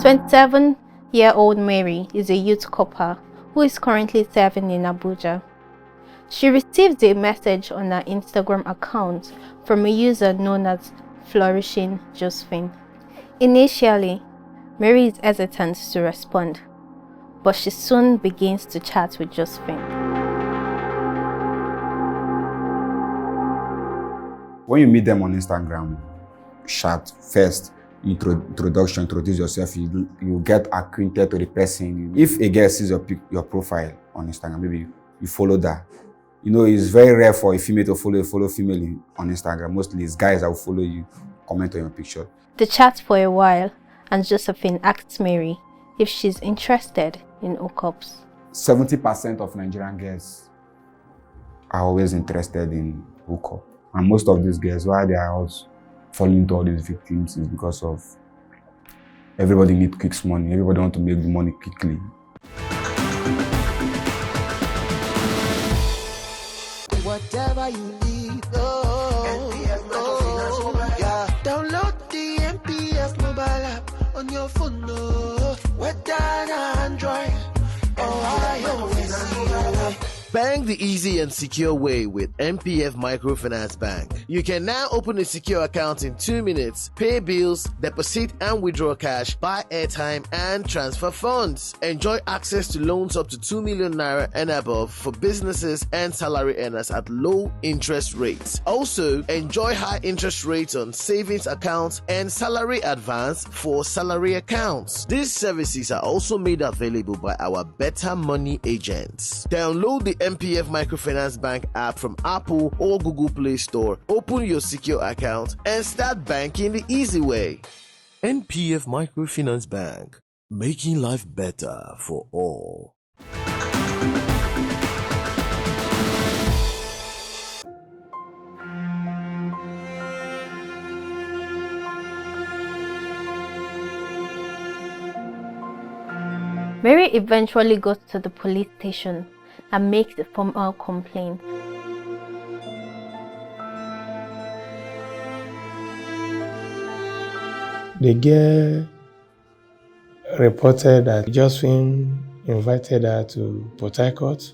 27-year-old Mary is a youth corper who is currently serving in Abuja. She received a message on her Instagram account from a user known as Flourishing Josephine. Initially, Mary is hesitant to respond, but she soon begins to chat with Josephine. When you meet them on Instagram, chat first, introduction, introduce yourself, you get acquainted to the person. If a girl sees your profile on Instagram, maybe you follow that. You know, it's very rare for a female to follow female on Instagram. Mostly it's guys that will follow you, comment on your picture. They chat for a while, and Josephine asks Mary if she's interested in hookups. 70% of Nigerian girls are always interested in hookup. And most of these girls, why they are also falling into all these victims, is because of everybody needs quick money. Everybody wants to make the money quickly. Whatever you need, yeah. Download the MPF mobile app on your phone, whether Android or iOS. Bank the easy and secure way with MPF Microfinance Bank. You can now open a secure account in 2 minutes, pay bills, deposit and withdraw cash, buy airtime and transfer funds. Enjoy access to loans up to 2 million naira and above for businesses and salary earners at low interest rates. Also, enjoy high interest rates on savings accounts and salary advance for salary accounts. These services are also made available by our Better Money agents. Download the MPF Microfinance Bank app from Apple or Google Play Store. Open your secure account and start banking the easy way. NPF Microfinance Bank, making life better for all. Mary eventually goes to the police station and makes a formal complaint. The girl reported that Josephine invited her to Port Harcourt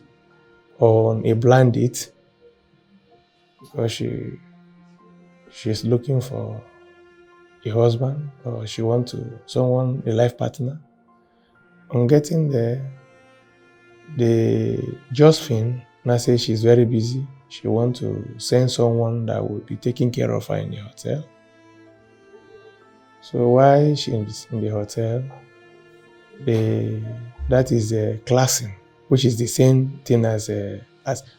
on a blind date because she's looking for a husband, or she wants a life partner. On getting there, the Josephine now says she's very busy. She wants to send someone that will be taking care of her in the hotel. So while she's in the hotel, that is classing, which is the same thing as the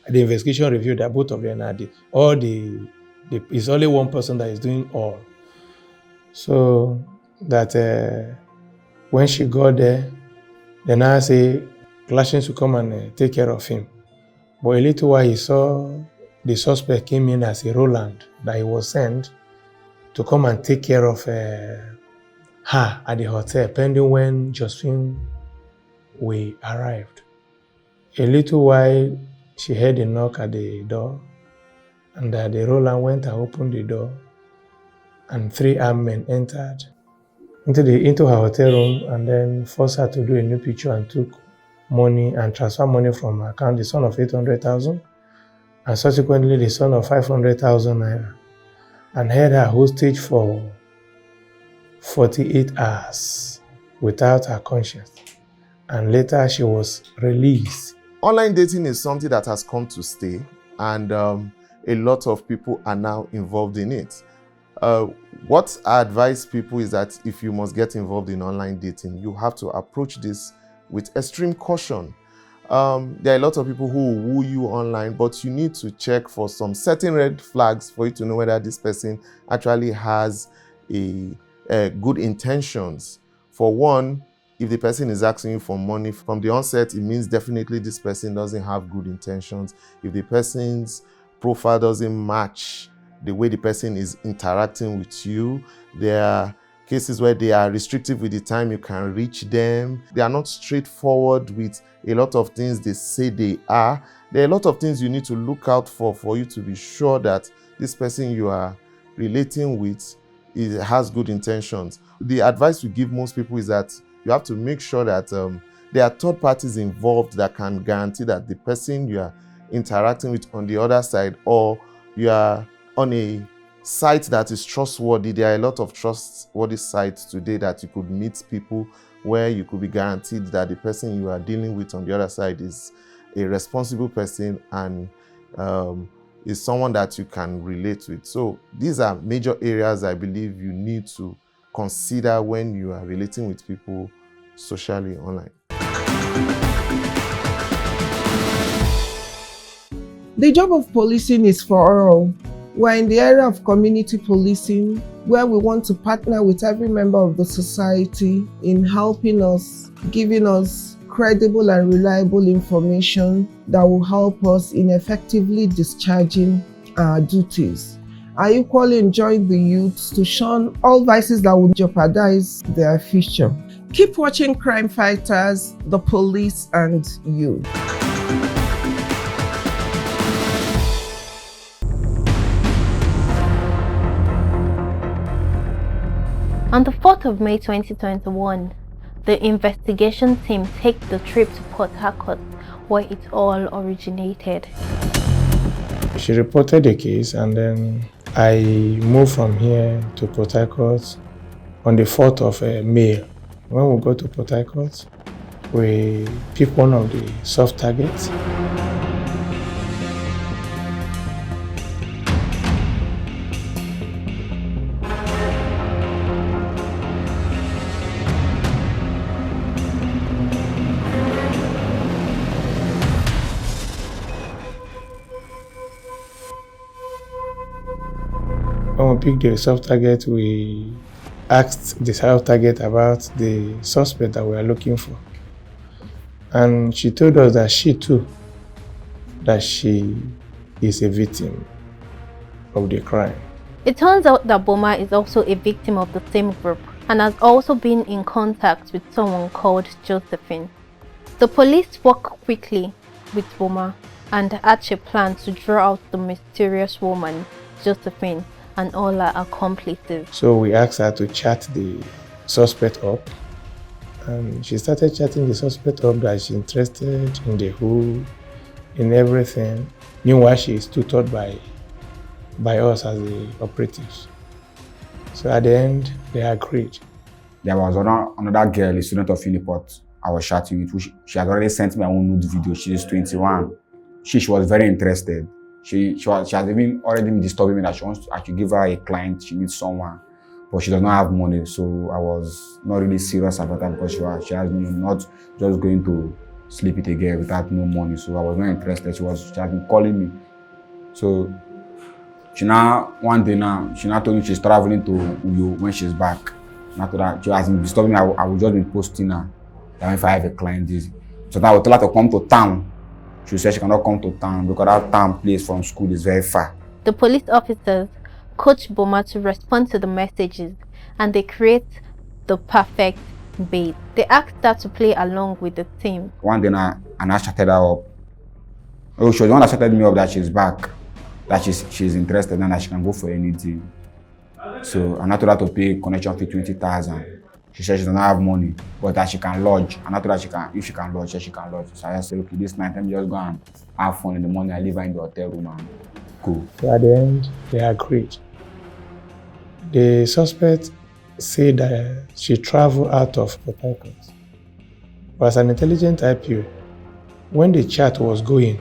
investigation revealed that both of them are it's only one person that is doing all. So that when she got there, they now say Clashing to come and take care of him. But a little while he saw the suspect came in as a Roland that he was sent to come and take care of her at the hotel, pending when Josephine arrived. A little while she heard a knock at the door, and the Roland went and opened the door, and 3 armed men entered into her hotel room and then forced her to do a new picture and took money and transfer money from her account, the sum of 800,000, and subsequently the sum of 500,000 naira, and held her hostage for 48 hours without her conscience. And later she was released. Online dating is something that has come to stay, and a lot of people are now involved in it. What I advise people is that if you must get involved in online dating, you have to approach this with extreme caution. There are a lot of people who will woo you online, but you need to check for some certain red flags for you to know whether this person actually has good intentions. For one, if the person is asking you for money from the onset, it means definitely this person doesn't have good intentions. If the person's profile doesn't match the way the person is interacting with you, there are cases where they are restrictive with the time you can reach them. They are not straightforward with a lot of things they say they are. There are a lot of things you need to look out for you to be sure that this person you are relating with it has good intentions. The advice we give most people is that you have to make sure that there are third parties involved that can guarantee that the person you are interacting with on the other side, or you are on a site that is trustworthy. There are a lot of trustworthy sites today that you could meet people where you could be guaranteed that the person you are dealing with on the other side is a responsible person and is someone that you can relate with. So these are major areas I believe you need to consider when you are relating with people socially online. The job of policing is for all. We're in the area of community policing, where we want to partner with every member of the society in helping us, giving us credible and reliable information that will help us in effectively discharging our duties. I equally enjoin the youth to shun all vices that will jeopardize their future. Keep watching Crime Fighters, the police and you. On the 4th of May 2021, the investigation team take the trip to Port Harcourt, where it all originated. She reported the case, and then I moved from here to Port Harcourt on the 4th of May. When we go to Port Harcourt, we pick one of the soft targets. When we picked the soft target, we asked the soft target about the suspect that we are looking for. And she told us that she too, that she is a victim of the crime. It turns out that Boma is also a victim of the same group and has also been in contact with someone called Josephine. The police work quickly with Boma and hatch a plan to draw out the mysterious woman, Josephine, and all her accomplices. So we asked her to chat the suspect up, and she started chatting the suspect up that she's interested in the who, in everything. Meanwhile, she is tutored by us as the operatives. So at the end, they agreed. There was another girl, a student of Uniport, I was chatting with, which she had already sent me her own nude video. She is 21. She was very interested. She has even already been disturbing me that she wants to actually give her a client. She needs someone, but she does not have money. So I was not really serious about that because she has me not just going to sleep with a girl without no money. So I was not interested. She has been calling me. So one day she now told me she's traveling to Uyo when she's back. After that, she has been disturbing me. I will just be posting her that if I have a client, so I will tell her to come to town. She said she cannot come to town because that town place from school is very far. The police officers coach Boma to respond to the messages, and they create the perfect bait. They asked her to play along with the team. One day I chatted her up. Oh, she was the one that chatted me up that she's back, that she's interested and that she can go for anything. So I told her to pay connection fee 20,000. She said she doesn't have money, but that she can lodge. And I told her if she can lodge, she can lodge. So I said, okay, this night let me just go and have fun in the morning. I leave her in the hotel room and cool. So at the end, they agreed. The suspect said that she traveled out of Port Harcourt. But as an intelligent IPO, when the chat was going,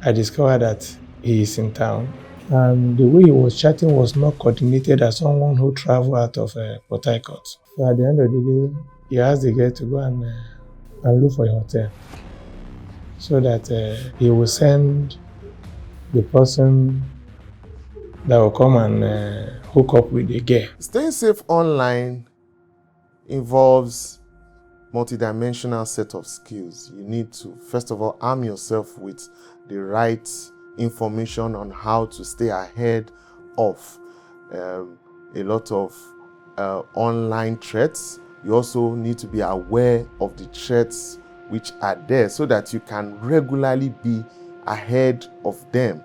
I discovered that he is in town. And the way he was chatting was not coordinated as someone who traveled out of Port Harcourt. So at the end of the day, he asked the girl to go and look for a hotel so that he will send the person that will come and hook up with the girl. Staying safe online involves multidimensional set of skills. You need to, first of all, arm yourself with the right information on how to stay ahead of a lot of online threats. You also need to be aware of the threats which are there so that you can regularly be ahead of them.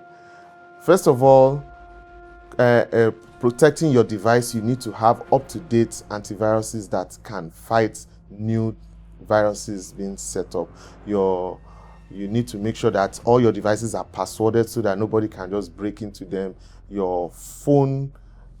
First of all, protecting your device, you need to have up-to-date antiviruses that can fight new viruses being set up. You need to make sure that all your devices are passworded so that nobody can just break into them. Your phone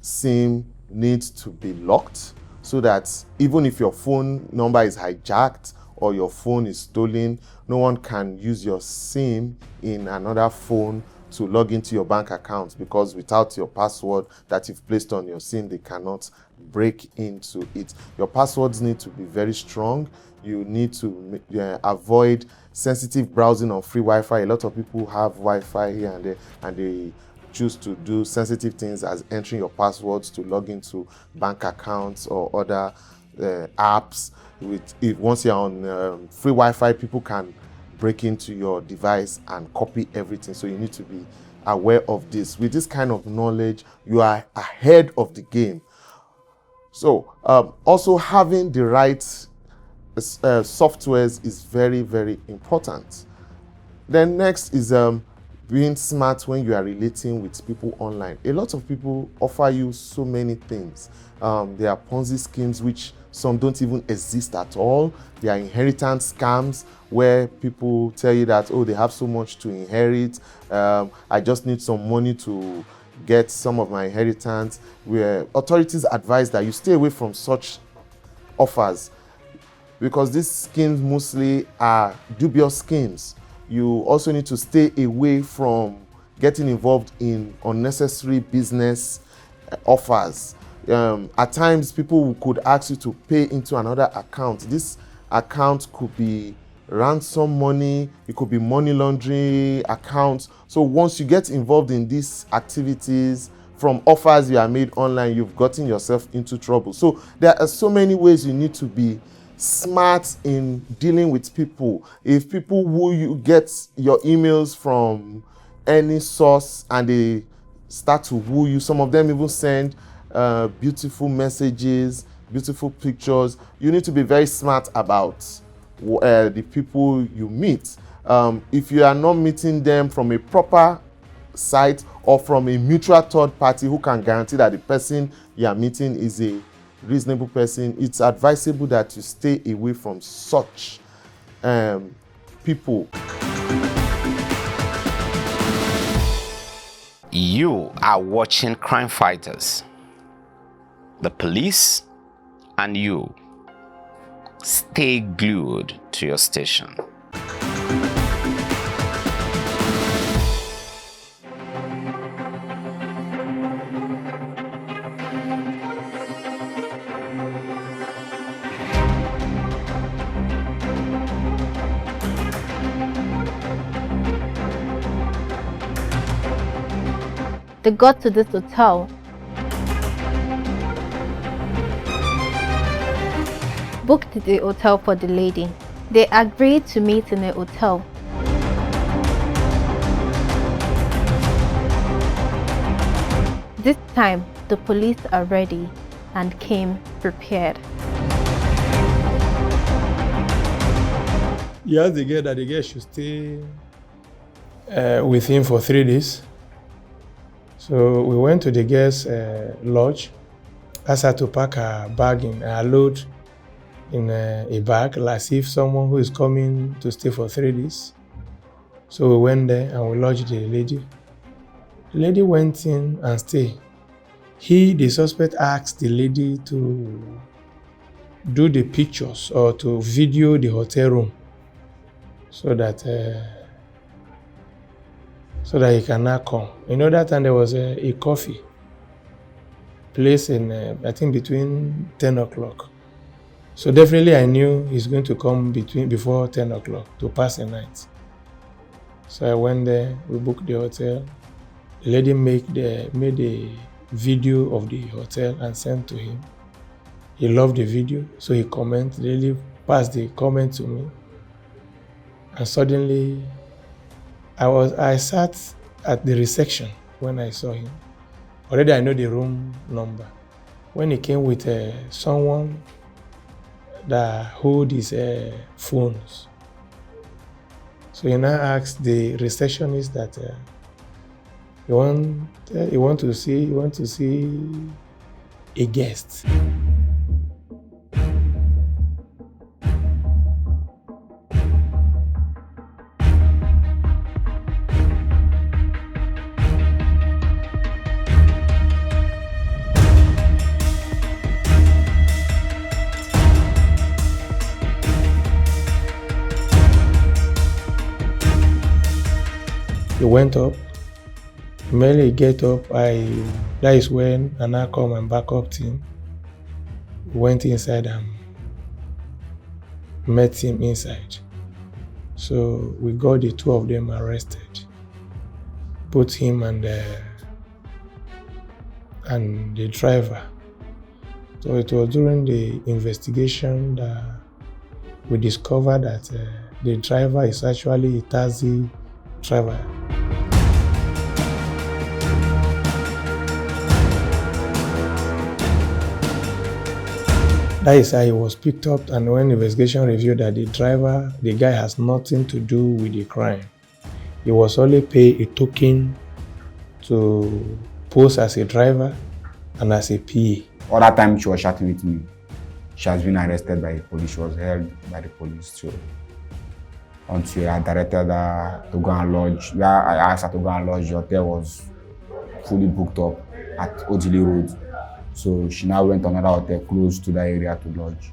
SIM needs to be locked so that even if your phone number is hijacked or your phone is stolen, no one can use your SIM in another phone to log into your bank account, because without your password that you've placed on your SIM, they cannot break into it. Your passwords need to be very strong. You need to avoid sensitive browsing on free Wi-Fi. A lot of people have Wi-Fi here and there, and they choose to do sensitive things as entering your passwords to log into bank accounts or other apps. Once you're on free Wi-Fi, people can break into your device and copy everything. So you need to be aware of this. With this kind of knowledge, you are ahead of the game. So also having the right softwares is very, very important. Then next is being smart when you are relating with people online. A lot of people offer you so many things. There are Ponzi schemes which some don't even exist at all. There are inheritance scams where people tell you that, oh, they have so much to inherit. I just need some money to get some of my inheritance. Where authorities advise that you stay away from such offers, because these schemes mostly are dubious schemes. You also need to stay away from getting involved in unnecessary business offers. At times, people could ask you to pay into another account. This account could be ransom money, it could be money laundering accounts. So once you get involved in these activities, from offers you are made online, you've gotten yourself into trouble. So there are so many ways you need to be smart in dealing with people. If people who you get your emails from any source and they start to woo you, some of them even send beautiful messages, beautiful pictures, you need to be very smart about the people you meet. If you are not meeting them from a proper site or from a mutual third party who can guarantee that the person you are meeting is a reasonable person, it's advisable that you stay away from such people. You are watching Crime Fighters. The police and you. Stay glued to your station. They got to this hotel. Booked the hotel for the lady. They agreed to meet in a hotel. This time, the police are ready and came prepared. He asked the girl that the girl should stay with him for 3 days. So we went to the girl's lodge, asked her to pack her bag in her load in a bag, as if someone who is coming to stay for 3 days. So we went there and we lodged the lady. The lady went in and stayed. The suspect, asked the lady to do the pictures or to video the hotel room so that he can now come. You know, that time there was a coffee place in, I think, between 10 o'clock. So definitely I knew he's going to come before 10 o'clock to pass the night. So I went there, we booked the hotel. The lady made a video of the hotel and sent to him. He loved the video, so he commented. The lady passed the comment to me. And suddenly, I sat at the reception when I saw him. Already I know the room number. When he came with someone that hold his phones. So he now asked the receptionist that You want to see a guest. He went up. Immediately he get up, that is when Anacom and backup team went inside and met him inside. So we got the two of them arrested, put him and the driver. So it was during the investigation that we discovered that the driver is actually a taxi driver. That is how he was picked up, and when the investigation revealed that the guy has nothing to do with the crime. He was only paid a token to pose as a driver and as a PA. All that time she was chatting with me. She has been arrested by the police. She was held by the police too. Until I directed her to go and lodge. Where I asked her to go and lodge, the hotel was fully booked up at Ojili Road. So she now went to another hotel close to that area to lodge.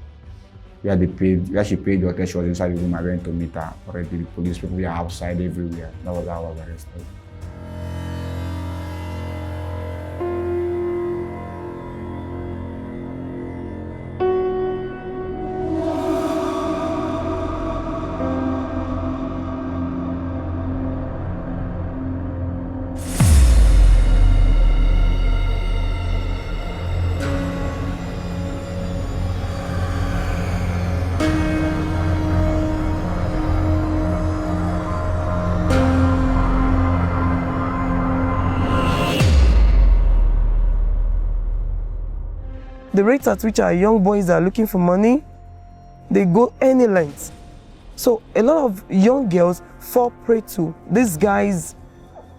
Where she paid the hotel, she was inside the room. I went to meet her. Already the police people were outside everywhere. That was how I was arrested. The rate at which our young boys are looking for money, they go any length. So a lot of young girls fall prey to these guys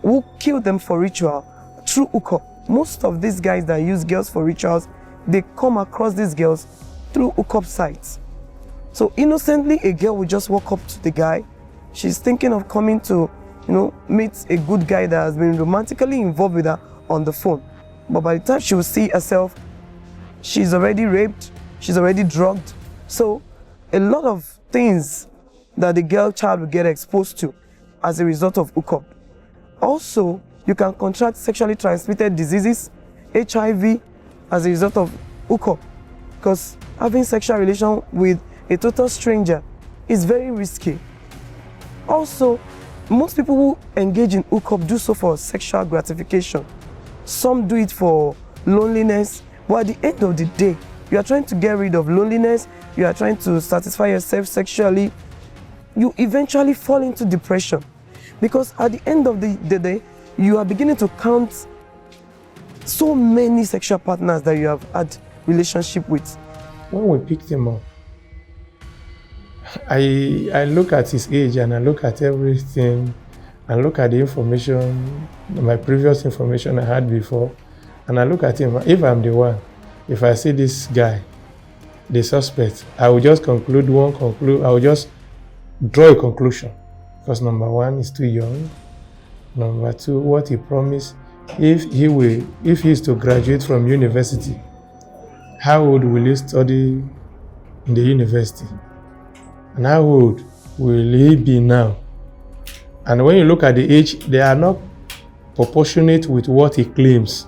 who kill them for ritual through hookup. Most of these guys that use girls for rituals, they come across these girls through hookup sites. So innocently, a girl will just walk up to the guy. She's thinking of coming to, meet a good guy that has been romantically involved with her on the phone. But by the time she will see herself, she's already raped, she's already drugged. So a lot of things that the girl child will get exposed to as a result of hookup. Also, you can contract sexually transmitted diseases, HIV, as a result of hookup. Because having sexual relation with a total stranger is very risky. Also, most people who engage in hookup do so for sexual gratification. Some do it for loneliness. But at the end of the day, you are trying to get rid of loneliness, you are trying to satisfy yourself sexually, you eventually fall into depression. Because at the end of the day, you are beginning to count so many sexual partners that you have had relationship with. When we picked him up, I look at his age and I look at everything and look at the information, my previous information I had before. And I look at him, if I'm the one, if I see this guy, the suspect, I will just I will just draw a conclusion. Because number one, he's too young. Number two, what he promised, if he is to graduate from university, how old will he study in the university? And how old will he be now? And when you look at the age, they are not proportionate with what he claims.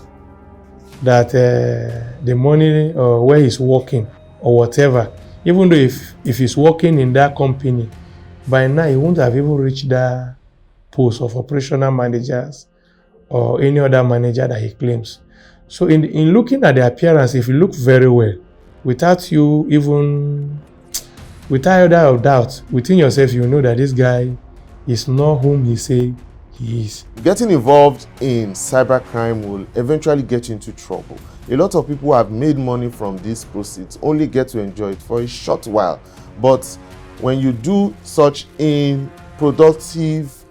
That the money or where he's working or whatever, even though if he's working in that company, by now he won't have even reached that post of operational managers or any other manager that he claims. So in looking at the appearance, if you look very well, without any doubt within yourself, you know that this guy is not whom he say he is. Getting involved in cybercrime will eventually get you into trouble. A lot of people who have made money from these proceeds only get to enjoy it for a short while. But when you do such in productive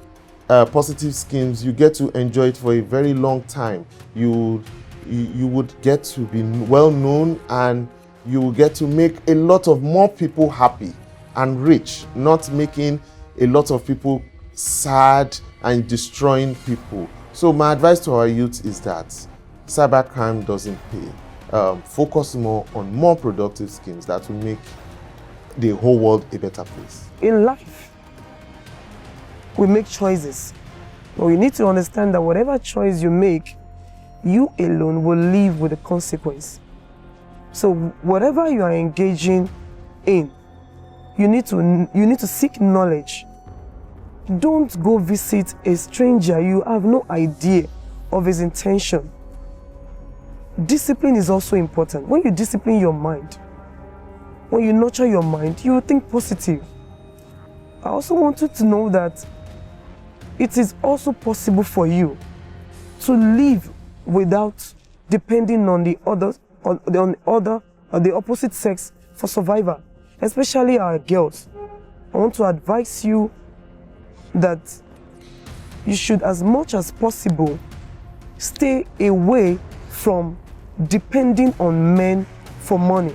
positive schemes, you get to enjoy it for a very long time. You would get to be well known, and you will get to make a lot of more people happy and rich, not making a lot of people sad and destroying people. So my advice to our youth is that cybercrime doesn't pay. Focus more on more productive schemes that will make the whole world a better place. In life, we make choices, but we need to understand that whatever choice you make, you alone will live with the consequence. So whatever you are engaging in, you need to seek knowledge. Don't go visit a stranger. You have no idea of his intention. Discipline is also important. When you discipline your mind, when you nurture your mind, you will think positive. I also want you to know that it is also possible for you to live without depending on the opposite sex for survival, especially our girls. I want to advise you that you should, as much as possible, stay away from depending on men for money,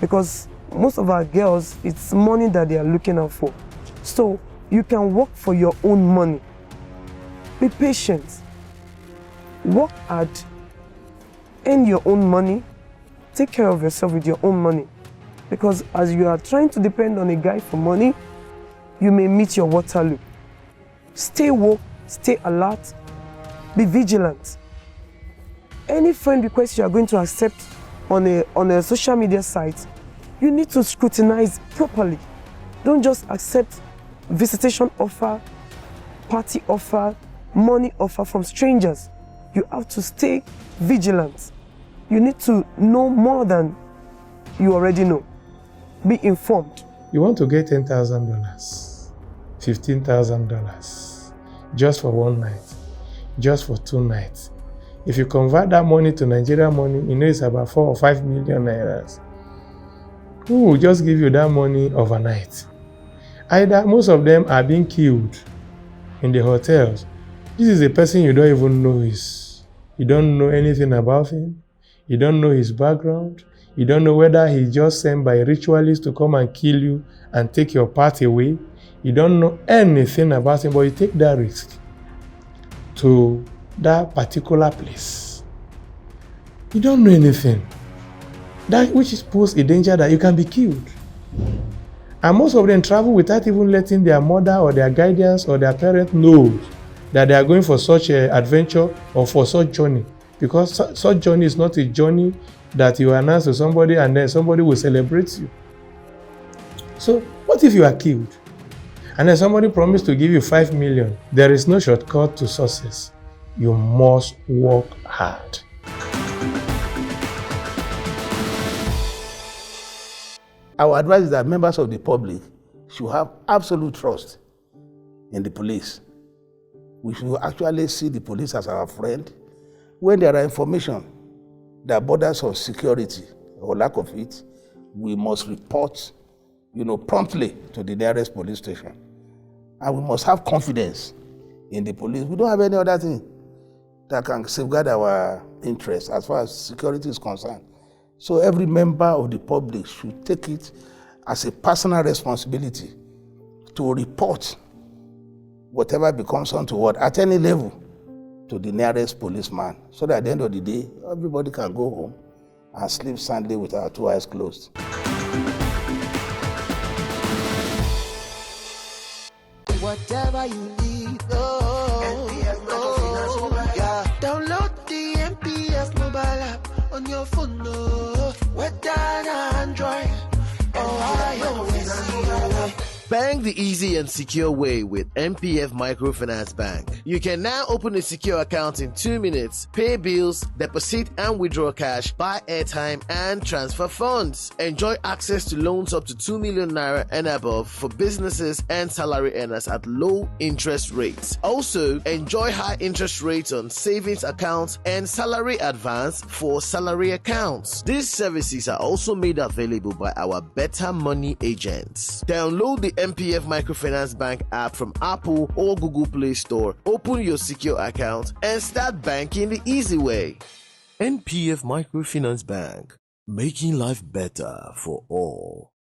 because most of our girls, it's money that they are looking out for. So you can work for your own money. Be patient. Work hard. Earn your own money. Take care of yourself with your own money. Because as you are trying to depend on a guy for money, you may meet your Waterloo. Stay woke, stay alert, be vigilant. Any friend request you are going to accept on a social media site, you need to scrutinize properly. Don't just accept visitation offer, party offer, money offer from strangers. You have to stay vigilant. You need to know more than you already know. Be informed. You want to get $10,000, $15,000, just for one night, just for 2 nights. If you convert that money to Nigerian money, you know it's about 4 or 5 million nairas. Who will just give you that money overnight? Either most of them are being killed in the hotels. This is a person you don't even know you don't know anything about him. You don't know his background. You don't know whether he's just sent by ritualists to come and kill you and take your part away. You don't know anything about him, but you take that risk to that particular place. You don't know anything. That which is posed a danger that you can be killed. And most of them travel without even letting their mother or their guardians or their parents know that they are going for such an adventure or for such journey. Because such journey is not a journey that you announce to somebody and then somebody will celebrate you. So what if you are killed? And then somebody promised to give you 5 million. There is no shortcut to success. You must work hard. Our advice is that members of the public should have absolute trust in the police. We should actually see the police as our friend. When there are information that borders on security or lack of it, we must report, promptly to the nearest police station. And we must have confidence in the police. We don't have any other thing that can safeguard our interests as far as security is concerned. So every member of the public should take it as a personal responsibility to report whatever becomes untoward at any level to the nearest policeman, so that at the end of the day, everybody can go home and sleep soundly with our 2 eyes closed. Whatever you need, yeah. Download the MPS mobile app on your phone, whether Android or iOS. Bank the easy and secure way with MPF Microfinance Bank. You can now open a secure account in 2 minutes, pay bills, deposit and withdraw cash, buy airtime and transfer funds. Enjoy access to loans up to 2 million naira and above for businesses and salary earners at low interest rates. Also, enjoy high interest rates on savings accounts and salary advance for salary accounts. These services are also made available by our Better Money agents. Download the MPF Microfinance Bank app from Apple or Google Play Store. Open your secure account and start banking the easy way. NPF Microfinance Bank, making life better for all.